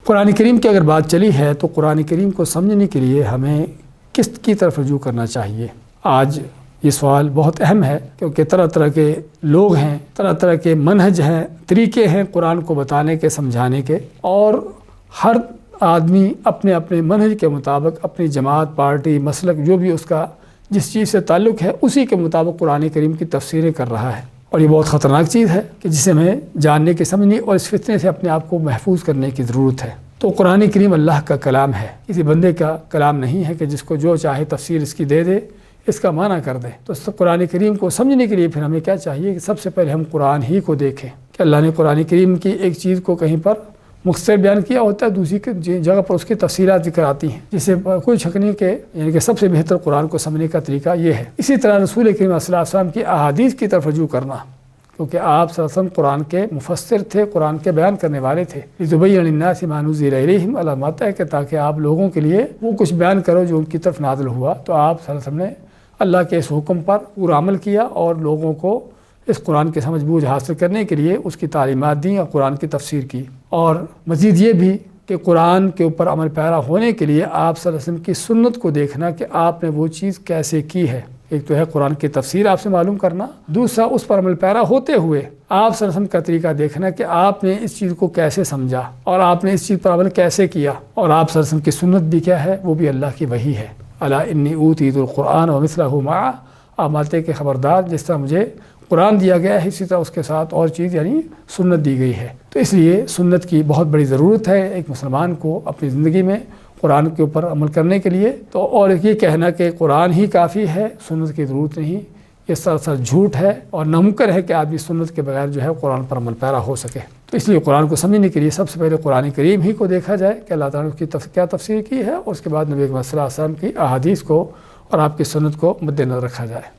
قرآن کریم کی اگر بات چلی ہے تو قرآن کریم کو سمجھنے کے لیے ہمیں کس کی طرف رجوع کرنا چاہیے؟ آج یہ سوال بہت اہم ہے، کیونکہ طرح طرح کے لوگ ہیں، طرح طرح کے منہج ہیں، طریقے ہیں قرآن کو بتانے کے، سمجھانے کے، اور ہر آدمی اپنے اپنے منہج کے مطابق اپنی جماعت، پارٹی، مسلک جو بھی اس کا جس چیز سے تعلق ہے اسی کے مطابق قرآن کریم کی تفسیریں کر رہا ہے، اور یہ بہت خطرناک چیز ہے کہ جسے ہمیں جاننے کی، سمجھنے اور اس فتنے سے اپنے آپ کو محفوظ کرنے کی ضرورت ہے۔ تو قرآن کریم اللہ کا کلام ہے، کسی بندے کا کلام نہیں ہے کہ جس کو جو چاہے تفسیر اس کی دے دے، اس کا معنی کر دے۔ تو اس قرآن کریم کو سمجھنے کے لیے پھر ہمیں کیا چاہیے کہ سب سے پہلے ہم قرآن ہی کو دیکھیں کہ اللہ نے قرآن کریم کی ایک چیز کو کہیں پر مختصر بیان کیا ہوتا ہے، دوسری جگہ پر اس کی تفصیلات ذکر آتی ہیں، جس سے کوئی شک نہیں کہ یعنی کہ سب سے بہتر قرآن کو سمجھنے کا طریقہ یہ ہے۔ اسی طرح رسول کریم صلی اللہ علیہ وسلم کی احادیث کی طرف رجوع کرنا، کیونکہ آپ صلی اللہ علیہ وسلم قرآن کے مفسر تھے، قرآن کے بیان کرنے والے تھے۔ لِتُبَيِّنَ لِلنَّاسِ مَا نُزِّلَ إِلَيْهِمْ، علامات ہے کہ تاکہ آپ لوگوں کے لیے وہ کچھ بیان کرو جو ان کی طرف نازل ہوا۔ تو آپ صلی اللہ علیہ وسلم نے اللہ کے اس حکم پر پورا عمل کیا اور لوگوں کو اس قرآن کی سمجھ بوجھ حاصل کرنے کے لیے اس کی تعلیمات دیں اور قرآن کی تفسیر کی۔ اور مزید یہ بھی کہ قرآن کے اوپر عمل پیرا ہونے کے لیے آپ صلی اللہ علیہ وسلم کی سنت کو دیکھنا کہ آپ نے وہ چیز کیسے کی ہے۔ ایک تو ہے قرآن کی تفسیر آپ سے معلوم کرنا، دوسرا اس پر عمل پیرا ہوتے ہوئے آپ صلی اللہ علیہ وسلم کا طریقہ دیکھنا کہ آپ نے اس چیز کو کیسے سمجھا اور آپ نے اس چیز پر عمل کیسے کیا، اور آپ صلی اللہ علیہ وسلم کی سنت بھی کیا ہے، وہ بھی اللہ کی وحی ہے۔ الا انی اوتیت القرآن ومثلہ معہ، آپ مانتے کہ خبردار جس طرح مجھے قرآن دیا گیا ہے اسی طرح اس کے ساتھ اور چیز یعنی سنت دی گئی ہے۔ تو اس لیے سنت کی بہت بڑی ضرورت ہے ایک مسلمان کو اپنی زندگی میں قرآن کے اوپر عمل کرنے کے لیے۔ تو اور یہ کہنا کہ قرآن ہی کافی ہے، سنت کی ضرورت نہیں، یہ سراسر جھوٹ ہے، اور ناممکن ہے کہ آدمی سنت کے بغیر جو ہے قرآن پر عمل پیرا ہو سکے۔ تو اس لیے قرآن کو سمجھنے کے لیے سب سے پہلے قرآن کریم ہی کو دیکھا جائے کہ اللہ تعالیٰ نے اس کی کیا تفسیر کی ہے، اور اس کے بعد نبی اکرم صلی اللہ علیہ وسلم کی احادیث کو اور آپ کی سنت کو مد نظر رکھا جائے۔